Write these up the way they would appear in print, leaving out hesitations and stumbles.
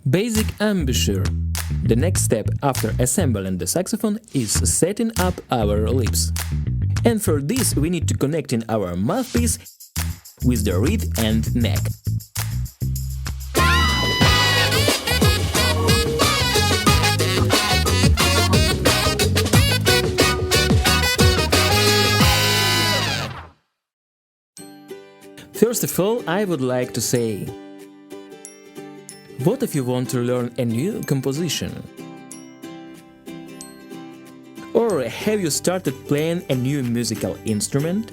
Basic embouchure. The next step after assembling the saxophone is setting up our lips. And for this we need to connect in our mouthpiece with the reed and neck. First of all, I would like to say, what if you want to learn a new composition? Or have you started playing a new musical instrument?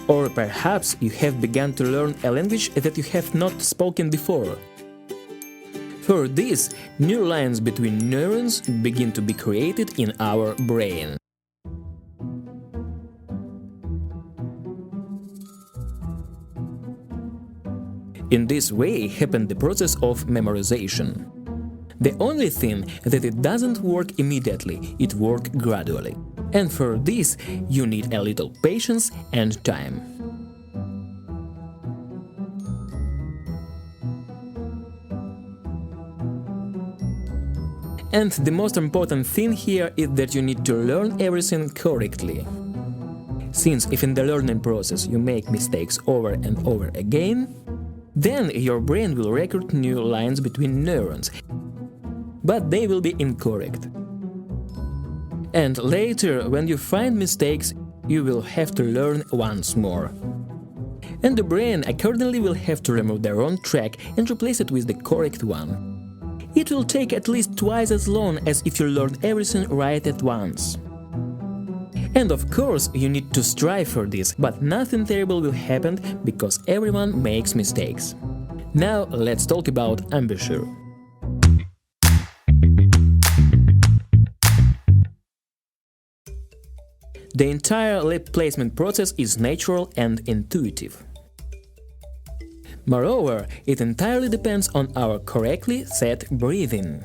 Or perhaps you have begun to learn a language that you have not spoken before. For this, new lines between neurons begin to be created in our brain. In this way happened the process of memorization. The only thing that it doesn't work immediately, it works gradually. And for this you need a little patience and time. And the most important thing here is that you need to learn everything correctly. Since if in the learning process you make mistakes over and over again, then your brain will record new lines between neurons, but they will be incorrect. And later, when you find mistakes, you will have to learn once more. And the brain accordingly will have to remove the wrong track and replace it with the correct one. It will take at least twice as long as if you learned everything right at once. And of course, you need to strive for this, but nothing terrible will happen because everyone makes mistakes. Now let's talk about embouchure. The entire lip placement process is natural and intuitive. Moreover, it entirely depends on our correctly set breathing.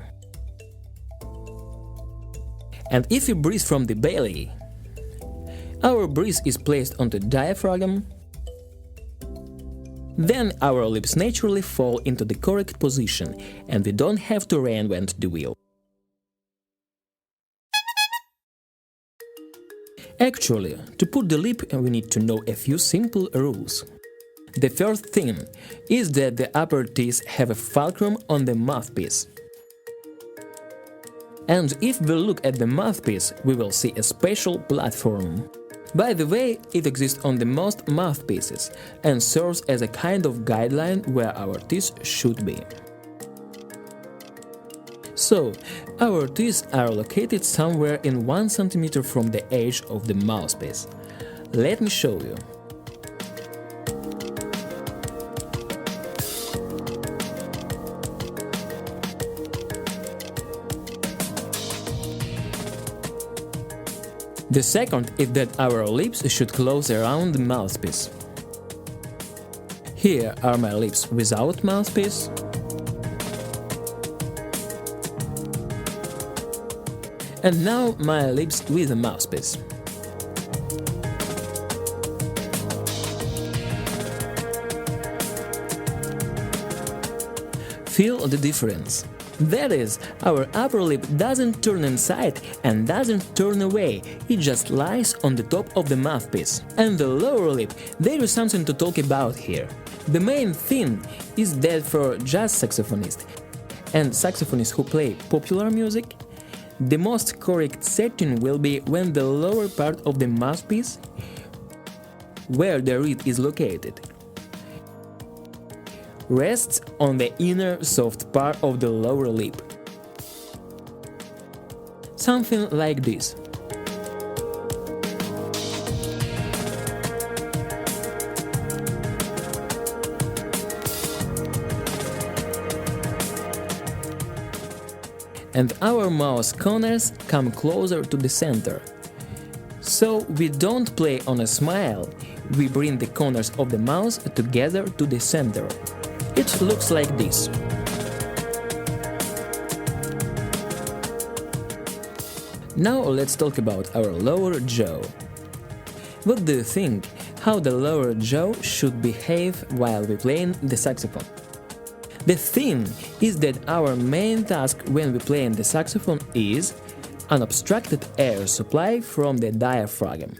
And if you breathe from the belly, our breath is placed on the diaphragm, then our lips naturally fall into the correct position and we don't have to reinvent the wheel. Actually, to put the lip we need to know a few simple rules. The first thing is that the upper teeth have a fulcrum on the mouthpiece. And if we look at the mouthpiece, we will see a special platform. By the way, it exists on the most mouthpieces and serves as a kind of guideline where our teeth should be. So, our teeth are located somewhere in 1 cm from the edge of the mouthpiece. Let me show you. The second is that our lips should close around the mouthpiece. Here are my lips without mouthpiece. And now my lips with a mouthpiece. Feel the difference. That is, our upper lip doesn't turn inside and doesn't turn away, it just lies on the top of the mouthpiece. And the lower lip, there is something to talk about here. The main thing is that for jazz saxophonists and saxophonists who play popular music, the most correct setting will be when the lower part of the mouthpiece, where the reed is located, rests on the inner soft part of the lower lip. Something like this. And our mouth corners come closer to the center. So we don't play on a smile, we bring the corners of the mouth together to the center. It looks like this. Now let's talk about our lower jaw. What do you think? How the lower jaw should behave while we playing the saxophone? The thing is that our main task when we play in the saxophone is unobstructed air supply from the diaphragm,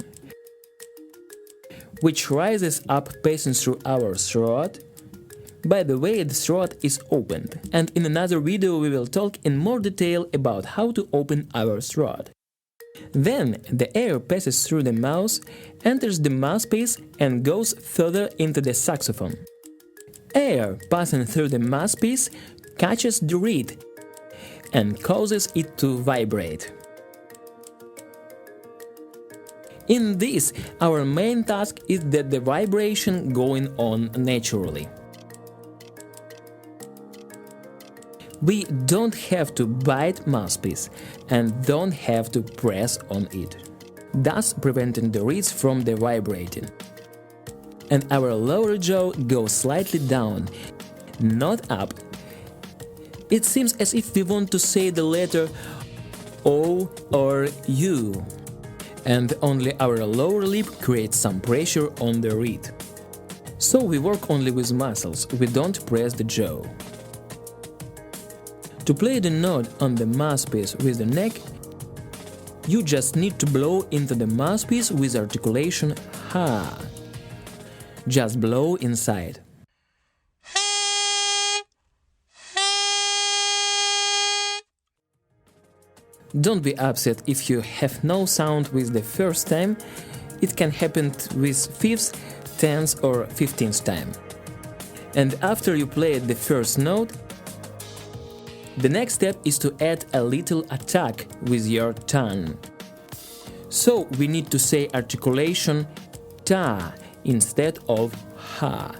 which rises up passing through our throat. By the way, the throat is opened, and in another video we will talk in more detail about how to open our throat. Then the air passes through the mouth, enters the mouthpiece and goes further into the saxophone. Air passing through the mouthpiece catches the reed and causes it to vibrate. In this, our main task is that the vibration going on naturally. We don't have to bite mouthpiece and don't have to press on it, thus preventing the reeds from the vibrating. And our lower jaw goes slightly down, not up. It seems as if we want to say the letter O or U, and only our lower lip creates some pressure on the reed. So we work only with muscles, we don't press the jaw. To play the note on the mouthpiece with the neck, you just need to blow into the mouthpiece with articulation ha. Just blow inside. Don't be upset if you have no sound with the first time, it can happen with 5th, 10th or 15th time. And after you play the first note, the next step is to add a little attack with your tongue. So we need to say articulation ta instead of ha.